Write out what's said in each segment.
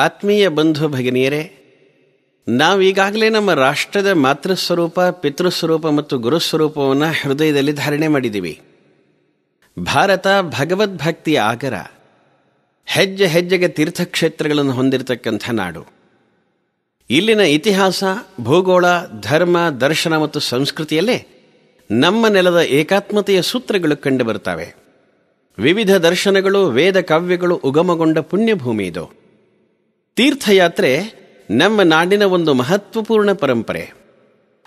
ಆತ್ಮೀಯ ಬಂಧು ಭಗಿನಿಯರೇ, ನಾವೀಗಾಗಲೇ ನಮ್ಮ ರಾಷ್ಟ್ರದ ಮಾತೃಸ್ವರೂಪ, ಪಿತೃಸ್ವರೂಪ ಮತ್ತು ಗುರುಸ್ವರೂಪವನ್ನು ಹೃದಯದಲ್ಲಿ ಧಾರಣೆ ಮಾಡಿದ್ದೀವಿ. ಭಾರತ ಭಗವದ್ಭಕ್ತಿಯ ಆಗರ, ಹೆಜ್ಜೆ ಹೆಜ್ಜೆಗೆ ತೀರ್ಥಕ್ಷೇತ್ರಗಳನ್ನು ಹೊಂದಿರತಕ್ಕಂಥ ನಾಡು. ಇಲ್ಲಿನ ಇತಿಹಾಸ, ಭೂಗೋಳ, ಧರ್ಮ, ದರ್ಶನ ಮತ್ತು ಸಂಸ್ಕೃತಿಯಲ್ಲೇ ನಮ್ಮ ನೆಲದ ಏಕಾತ್ಮತೆಯ ಸೂತ್ರಗಳು ಕಂಡುಬರುತ್ತವೆ. ವಿವಿಧ ದರ್ಶನಗಳು, ವೇದ ಕಾವ್ಯಗಳು ಉಗಮಗೊಂಡ ಪುಣ್ಯಭೂಮಿ ಇದು. ತೀರ್ಥಯಾತ್ರೆ ನಮ್ಮ ನಾಡಿನ ಒಂದು ಮಹತ್ವಪೂರ್ಣ ಪರಂಪರೆ.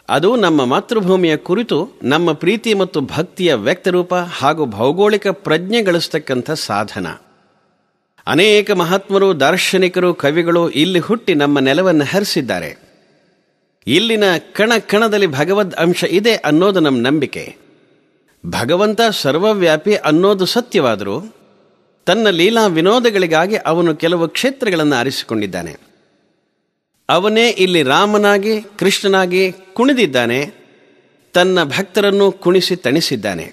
ಅದು ನಮ್ಮ ಮಾತೃಭೂಮಿಯ ಕುರಿತು ನಮ್ಮ ಪ್ರೀತಿ ಮತ್ತು ಭಕ್ತಿಯ ವ್ಯಕ್ತರೂಪ ಹಾಗೂ ಭೌಗೋಳಿಕ ಪ್ರಜ್ಞೆ ಗಳಿಸ್ತಕ್ಕಂಥ ಸಾಧನ. ಅನೇಕ ಮಹಾತ್ಮರು, ದಾರ್ಶನಿಕರು, ಕವಿಗಳು ಇಲ್ಲಿ ಹುಟ್ಟಿ ನಮ್ಮ ನೆಲವನ್ನು ಹರಿಸಿದ್ದಾರೆ. ಇಲ್ಲಿನ ಕಣ ಕಣದಲ್ಲಿ ಭಗವದ್ ಅಂಶ ಇದೆ ಅನ್ನೋದು ನಮ್ಮ ನಂಬಿಕೆ. ಭಗವಂತ ಸರ್ವವ್ಯಾಪಿ ಅನ್ನೋದು ಸತ್ಯವಾದರೂ ತನ್ನ ಲೀಲಾ ವಿನೋದಗಳಿಗಾಗಿ ಅವನು ಕೆಲವು ಕ್ಷೇತ್ರಗಳನ್ನು ಆರಿಸಿಕೊಂಡಿದ್ದಾನೆ. ಅವನೇ ಇಲ್ಲಿ ರಾಮನಾಗಿ, ಕೃಷ್ಣನಾಗಿ ಕುಣಿದಿದ್ದಾನೆ. ತನ್ನ ಭಕ್ತರನ್ನು ಕುಣಿಸಿ ತಣಿಸಿದ್ದಾನೆ.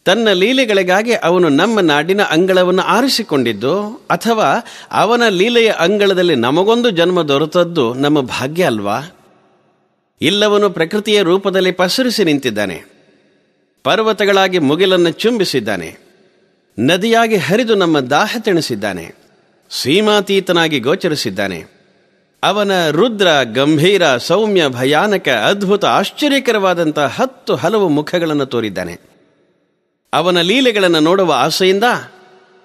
ತನ್ನ ಲೀಲೆಗಳಿಗಾಗಿ ಅವನು ನಮ್ಮ ನಾಡಿನ ಅಂಗಳವನ್ನು ಆರಿಸಿಕೊಂಡಿದ್ದು, ಅಥವಾ ಅವನ ಲೀಲೆಯ ಅಂಗಳದಲ್ಲಿ ನಮಗೊಂದು ಜನ್ಮ ದೊರೆತದ್ದು ನಮ್ಮ ಭಾಗ್ಯ ಅಲ್ವಾ? ಇಲ್ಲವನು ಪ್ರಕೃತಿಯ ರೂಪದಲ್ಲಿ ಪಸರಿಸಿ ನಿಂತಿದ್ದಾನೆ. ಪರ್ವತಗಳಾಗಿ ಮುಗಿಲನ್ನು ಚುಂಬಿಸಿದ್ದಾನೆ. ನದಿಯಾಗಿ ಹರಿದು ನಮ್ಮ ದಾಹ ತಣಿಸಿದ್ದಾನೆ. ಸೀಮಾತೀತನಾಗಿ ಗೋಚರಿಸಿದ್ದಾನೆ. ಅವನ ರುದ್ರ, ಗಂಭೀರ, ಸೌಮ್ಯ, ಭಯಾನಕ, ಅದ್ಭುತ, ಆಶ್ಚರ್ಯಕರವಾದಂಥ 10 ಹಲವು ಮುಖಗಳನ್ನು ತೋರಿದ್ದಾನೆ. ಅವನ ಲೀಲೆಗಳನ್ನು ನೋಡುವ ಆಸೆಯಿಂದ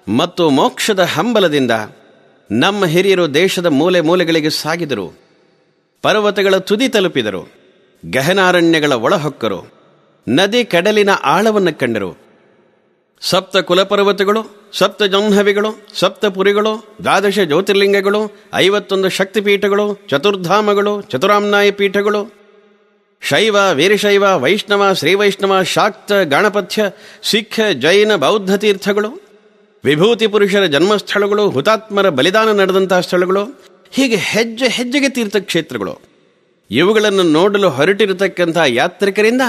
ಮತ್ತು ಮೋಕ್ಷದ ಹಂಬಲದಿಂದ ನಮ್ಮ ಹಿರಿಯರು ದೇಶದ ಮೂಲೆ ಮೂಲೆಗಳಿಗೆ ಸಾಗಿದರು. ಪರ್ವತಗಳ ತುದಿ ತಲುಪಿದರು. ಗಹನಾರಣ್ಯಗಳ ಒಳಹೊಕ್ಕರು. ನದಿ ಕಡಲಿನ ಆಳವನ್ನು ಕಂಡರು. 7 ಕುಲಪರ್ವತಗಳು, 7 ಜಂಹವಿಗಳು, 7 ಪುರಿಗಳು, 12 ಜ್ಯೋತಿರ್ಲಿಂಗಗಳು, 51 ಶಕ್ತಿಪೀಠಗಳು, ಚತುರ್ಧಾಮಗಳು, ಚತುರಾಮ್ನಾಯ ಪೀಠಗಳು, ಶೈವ, ವೀರಶೈವ, ವೈಷ್ಣವ, ಶ್ರೀವೈಷ್ಣವ, ಶಾಕ್ತ, ಗಣಪಥ್ಯ, ಸಿಖ್, ಜೈನ, ಬೌದ್ಧ ತೀರ್ಥಗಳು, ವಿಭೂತಿ ಪುರುಷರ ಜನ್ಮಸ್ಥಳಗಳು, ಹುತಾತ್ಮರ ಬಲಿದಾನ ನಡೆದಂತಹ ಸ್ಥಳಗಳು, ಹೀಗೆ ಹೆಜ್ಜೆ ಹೆಜ್ಜೆಗೆ ತೀರ್ಥಕ್ಷೇತ್ರಗಳು. ಇವುಗಳನ್ನು ನೋಡಲು ಹೊರಟಿರತಕ್ಕಂಥ ಯಾತ್ರಿಕರಿಂದ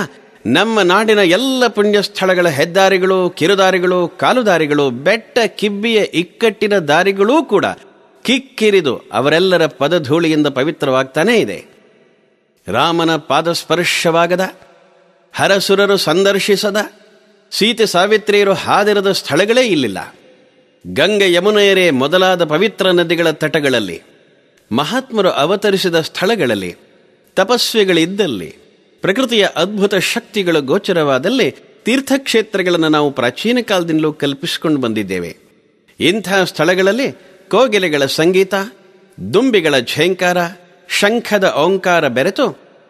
ನಮ್ಮ ನಾಡಿನ ಎಲ್ಲ ಪುಣ್ಯ ಸ್ಥಳಗಳ ಹೆದ್ದಾರಿಗಳು, ಕಿರುದಾರಿಗಳು, ಕಾಲುದಾರಿಗಳು, ಬೆಟ್ಟ ಕಿಬ್ಬಿಯ ಇಕ್ಕಟ್ಟಿನ ದಾರಿಗಳೂ ಕೂಡ ಕಿಕ್ಕಿರಿದು ಅವರೆಲ್ಲರ ಪದಧೂಳಿಯಿಂದ ಪವಿತ್ರವಾಗ್ತಾನೇ ಇದೆ. ರಾಮನ ಪಾದಸ್ಪರ್ಶವಾಗದ, ಹರಸುರರು ಸಂದರ್ಶಿಸದ, ಸೀತೆ ಸಾವಿತ್ರಿಯರು ಹಾದಿರದ ಸ್ಥಳಗಳೇ ಇಲ್ಲಿಲ್ಲ. ಗಂಗೆ, ಯಮುನೆಯರೇ ಮೊದಲಾದ ಪವಿತ್ರ ನದಿಗಳ ತಟಗಳಲ್ಲಿ, ಮಹಾತ್ಮರು ಅವತರಿಸಿದ ಸ್ಥಳಗಳಲ್ಲಿ, ತಪಸ್ವಿಗಳಿದ್ದಲ್ಲಿ, ಪ್ರಕೃತಿಯ ಅದ್ಭುತ ಶಕ್ತಿಗಳು ಗೋಚರವಾದಲ್ಲಿ ತೀರ್ಥಕ್ಷೇತ್ರಗಳನ್ನು ನಾವು ಪ್ರಾಚೀನ ಕಾಲದಿಂದಲೂ ಕಲ್ಪಿಸಿಕೊಂಡು ಬಂದಿದ್ದೇವೆ. ಇಂಥ ಸ್ಥಳಗಳಲ್ಲಿ ಕೋಗಿಲೆಗಳ ಸಂಗೀತ, ದುಂಬಿಗಳ ಝೇಂಕಾರ, ಶಂಖದ ಓಂಕಾರ ಬೆರೆತು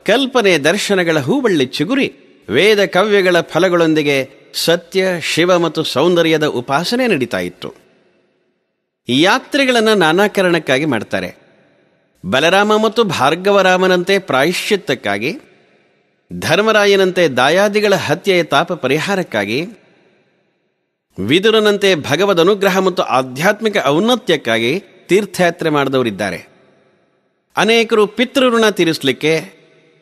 ಕಲ್ಪನೆ ದರ್ಶನಗಳ ಹೂಬಳ್ಳಿ ಚಿಗುರಿ ವೇದ ಕವ್ಯಗಳ ಫಲಗಳೊಂದಿಗೆ ಸತ್ಯ, ಶಿವ ಮತ್ತು ಸೌಂದರ್ಯದ ಉಪಾಸನೆ ನಡೀತಾ ಇತ್ತು. ಈ ಯಾತ್ರೆಗಳನ್ನು ನಾನಾ ಕಾರಣಕ್ಕಾಗಿ ಮಾಡ್ತಾರೆ. ಬಲರಾಮ ಮತ್ತು ಭಾರ್ಗವರಾಮನಂತೆ ಪ್ರಾಯಶ್ಚಿತ್ತಕ್ಕಾಗಿ, ಧರ್ಮರಾಯನಂತೆ ದಾಯಾದಿಗಳ ಹತ್ಯೆಯ ತಾಪ ಪರಿಹಾರಕ್ಕಾಗಿ, ವಿದುರನಂತೆ ಭಗವದ್ ಅನುಗ್ರಹ ಮತ್ತು ಆಧ್ಯಾತ್ಮಿಕ ಔನ್ನತ್ಯಕ್ಕಾಗಿ ತೀರ್ಥಯಾತ್ರೆ ಮಾಡಿದವರಿದ್ದಾರೆ. ಅನೇಕರು ಪಿತೃಋಣ ತೀರಿಸಲಿಕ್ಕೆ,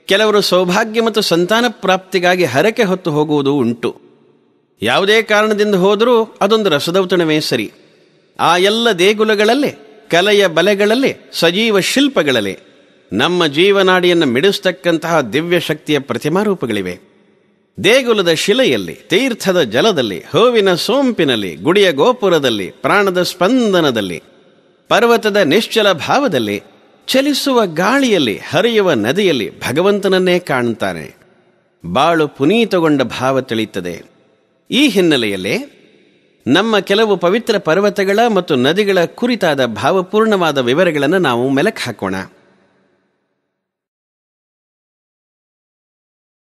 ಕೆಲವರು ಸೌಭಾಗ್ಯ ಮತ್ತು ಸಂತಾನ ಪ್ರಾಪ್ತಿಗಾಗಿ ಹರಕೆ ಹೊತ್ತು ಹೋಗುವುದು ಉಂಟು. ಯಾವುದೇ ಕಾರಣದಿಂದ ಹೋದರೂ ಅದೊಂದು ರಸದೌತಣವೇ ಸರಿ. ಆ ಎಲ್ಲ ದೇಗುಲಗಳಲ್ಲಿ, ಕಲೆಯ ಬಲೆಗಳಲ್ಲಿ, ಸಜೀವ ಶಿಲ್ಪಗಳಲ್ಲಿ ನಮ್ಮ ಜೀವನಾಡಿಯನ್ನು ಮಿಡಿಸ್ತಕ್ಕಂತಹ ದಿವ್ಯ ಶಕ್ತಿಯ ಪ್ರತಿಮಾರೂಪಗಳಿವೆ. ದೇಗುಲದ ಶಿಲೆಯಲ್ಲಿ, ತೀರ್ಥದ ಜಲದಲ್ಲಿ, ಹೂವಿನ ಸೋಂಪಿನಲ್ಲಿ, ಗುಡಿಯ ಗೋಪುರದಲ್ಲಿ, ಪ್ರಾಣದ ಸ್ಪಂದನದಲ್ಲಿ, ಪರ್ವತದ ನಿಶ್ಚಲ ಭಾವದಲ್ಲಿ, ಚಲಿಸುವ ಗಾಳಿಯಲ್ಲಿ, ಹರಿಯುವ ನದಿಯಲ್ಲಿ ಭಗವಂತನನ್ನೇ ಕಾಣುತ್ತಾನೆ. ಬಾಳು ಪುನೀತಗೊಂಡ ಭಾವ ತಿಳಿಯುತ್ತದೆ. ಈ ಹಿನ್ನೆಲೆಯಲ್ಲಿ ನಮ್ಮ ಕೆಲವು ಪವಿತ್ರ ಪರ್ವತಗಳ ಮತ್ತು ನದಿಗಳ ಕುರಿತಾದ ಭಾವಪೂರ್ಣವಾದ ವಿವರಗಳನ್ನು ನಾವು ಮೆಲುಕು ಹಾಕೋಣ.